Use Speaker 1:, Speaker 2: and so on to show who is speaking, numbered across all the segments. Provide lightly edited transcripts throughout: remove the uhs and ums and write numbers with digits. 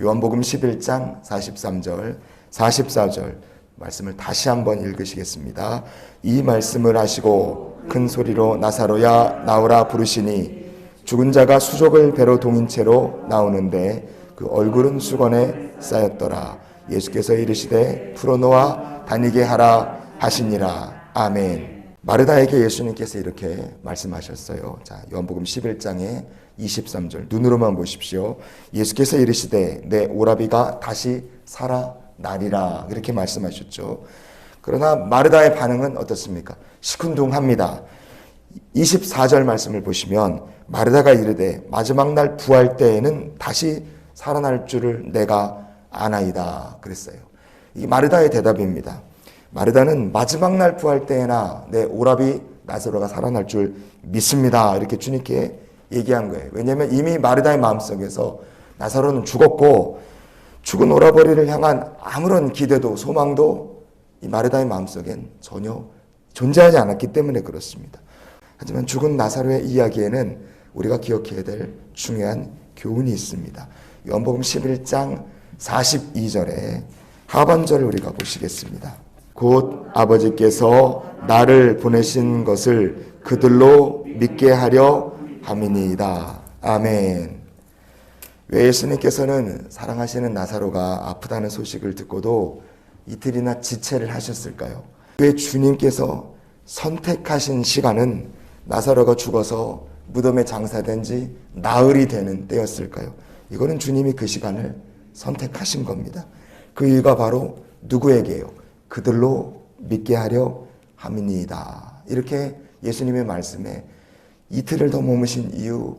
Speaker 1: 요한복음 11장 43절, 44절 말씀을 다시 한번 읽으시겠습니다. 이 말씀을 하시고 큰 소리로 나사로야 나오라 부르시니 죽은 자가 수족을 배로 동인 채로 나오는데 그 얼굴은 수건에 쌓였더라. 예수께서 이르시되 풀어놓아 다니게 하라 하시니라. 아멘. 마르다에게 예수님께서 이렇게 말씀하셨어요. 자, 요한복음 11장에 23절 눈으로만 보십시오. 예수께서 이르시되 내 오라비가 다시 살아나리라 이렇게 말씀하셨죠. 그러나 마르다의 반응은 어떻습니까? 시큰둥합니다. 24절 말씀을 보시면 마르다가 이르되 마지막 날 부활 때에는 다시 살아날 줄을 내가 아나이다 그랬어요. 이 마르다의 대답입니다. 마르다는 마지막 날 부활 때에나 내 오라비 나사로가 살아날 줄 믿습니다 이렇게 주님께 얘기한 거예요. 왜냐하면 이미 마르다의 마음속에서 나사로는 죽었고 죽은 오라버니를 향한 아무런 기대도 소망도 이 마르다의 마음속엔 전혀 존재하지 않았기 때문에 그렇습니다. 하지만 죽은 나사로의 이야기에는 우리가 기억해야 될 중요한 교훈이 있습니다. 요한복음 11장 42절에 하반절을 우리가 보시겠습니다. 곧 아버지께서 나를 보내신 것을 그들로 믿게 하려 함이니이다. 아멘. 왜 예수님께서는 사랑하시는 나사로가 아프다는 소식을 듣고도 이틀이나 지체를 하셨을까요? 왜 주님께서 선택하신 시간은 나사로가 죽어서 무덤에 장사된 지 나흘이 되는 때였을까요? 이거는 주님이 그 시간을 선택하신 겁니다. 그 이유가 바로 누구에게요? 그들로 믿게 하려 함이니이다. 이렇게 예수님의 말씀에 이틀을 더 머무신 이유,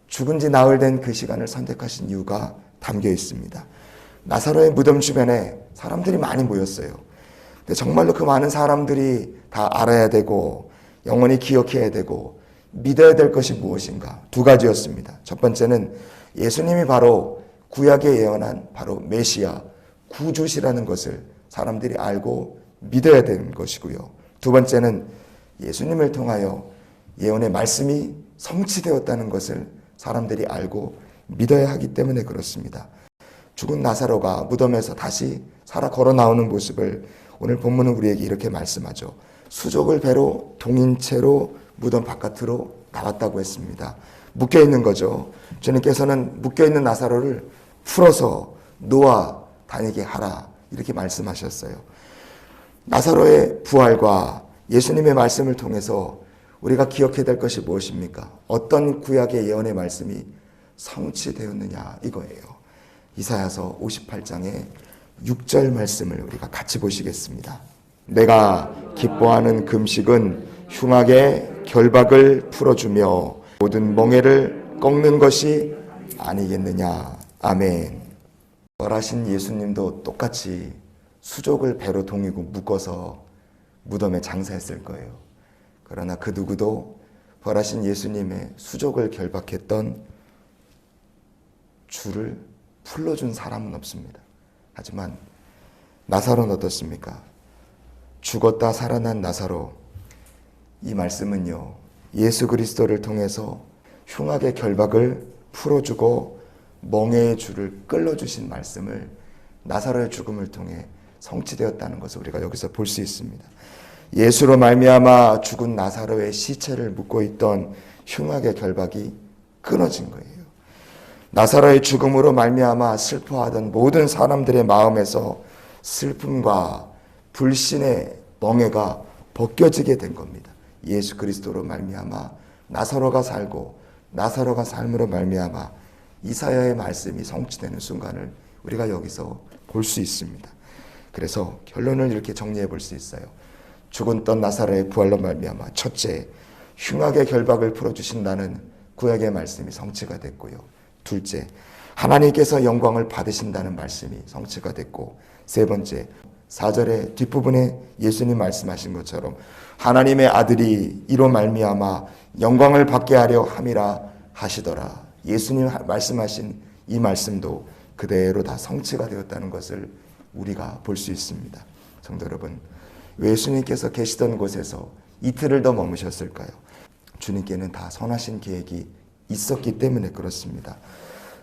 Speaker 1: 죽은 지 나흘 된 그 시간을 선택하신 이유가 담겨 있습니다. 나사로의 무덤 주변에 사람들이 많이 모였어요. 근데 정말로 그 많은 사람들이 다 알아야 되고 영원히 기억해야 되고 믿어야 될 것이 무엇인가? 두 가지였습니다. 첫 번째는 예수님이 바로 구약에 예언한 바로 메시아, 구주시라는 것을 사람들이 알고 믿어야 되는 것이고요. 두 번째는 예수님을 통하여 예언의 말씀이 성취되었다는 것을 사람들이 알고 믿어야 하기 때문에 그렇습니다. 죽은 나사로가 무덤에서 다시 살아 걸어 나오는 모습을 오늘 본문은 우리에게 이렇게 말씀하죠. 수족을 배로 동인 채로 무덤 바깥으로 나왔다고 했습니다. 묶여있는 거죠. 주님께서는 묶여있는 나사로를 풀어서 놓아 다니게 하라 이렇게 말씀하셨어요. 나사로의 부활과 예수님의 말씀을 통해서 우리가 기억해야 될 것이 무엇입니까? 어떤 구약의 예언의 말씀이 성취되었느냐 이거예요. 이사야서 58장의 6절 말씀을 우리가 같이 보시겠습니다. 내가 기뻐하는 금식은 흉악의 결박을 풀어주며 모든 멍에를 꺾는 것이 아니겠느냐. 아멘. 부활하신 예수님도 똑같이 수족을 배로 동이고 묶어서 무덤에 장사했을 거예요. 그러나 그 누구도 부활하신 예수님의 수족을 결박했던 줄을 풀어준 사람은 없습니다. 하지만 나사로는 어떻습니까? 죽었다 살아난 나사로, 이 말씀은요 예수 그리스도를 통해서 흉악의 결박을 풀어주고 멍에의 줄을 끌어주신 말씀을 나사로의 죽음을 통해 성취되었다는 것을 우리가 여기서 볼 수 있습니다. 예수로 말미암아 죽은 나사로의 시체를 묶고 있던 흉악의 결박이 끊어진 거예요. 나사로의 죽음으로 말미암아 슬퍼하던 모든 사람들의 마음에서 슬픔과 불신의 멍에가 벗겨지게 된 겁니다. 예수 그리스도로 말미암아 나사로가 살고 나사로가 삶으로 말미암아 이사야의 말씀이 성취되는 순간을 우리가 여기서 볼 수 있습니다. 그래서 결론을 이렇게 정리해 볼 수 있어요. 죽었던 나사로의 부활로 말미암아 첫째, 흉악의 결박을 풀어주신다는 구약의 말씀이 성취가 됐고요. 둘째, 하나님께서 영광을 받으신다는 말씀이 성취가 됐고, 세 번째, 4절의 뒷부분에 예수님 말씀하신 것처럼 하나님의 아들이 이로 말미암아 영광을 받게 하려 함이라 하시더라. 예수님 말씀하신 이 말씀도 그대로 다 성취가 되었다는 것을 우리가 볼 수 있습니다. 성도 여러분, 왜 예수님께서 계시던 곳에서 이틀을 더 머무셨을까요? 주님께는 다 선하신 계획이 있었기 때문에 그렇습니다.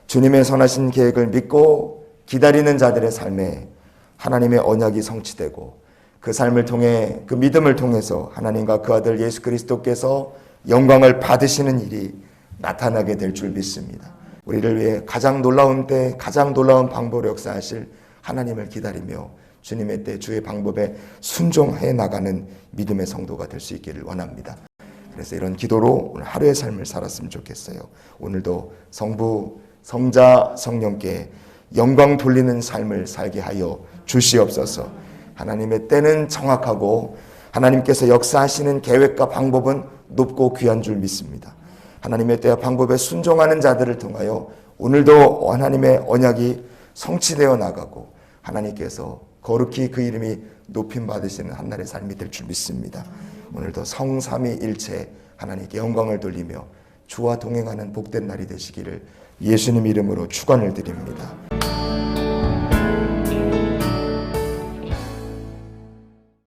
Speaker 1: 주님의 선하신 계획을 믿고 기다리는 자들의 삶에 하나님의 언약이 성취되고 그 삶을 통해 그 믿음을 통해서 하나님과 그 아들 예수 그리스도께서 영광을 받으시는 일이 나타나게 될 줄 믿습니다. 우리를 위해 가장 놀라운 때 가장 놀라운 방법으로 역사하실 하나님을 기다리며 주님의 때 주의 방법에 순종해 나가는 믿음의 성도가 될 수 있기를 원합니다. 그래서 이런 기도로 오늘 하루의 삶을 살았으면 좋겠어요. 오늘도 성부, 성자, 성령께 영광 돌리는 삶을 살게 하여 주시옵소서. 하나님의 때는 정확하고 하나님께서 역사하시는 계획과 방법은 높고 귀한 줄 믿습니다. 하나님의 때와 방법에 순종하는 자들을 통하여 오늘도 하나님의 언약이 성취되어 나가고 하나님께서 거룩히 그 이름이 높임 받으시는 한날의 삶이 될 줄 믿습니다. 오늘도 성삼위일체 하나님께 영광을 돌리며 주와 동행하는 복된 날이 되시기를 예수님 이름으로 축원을 드립니다.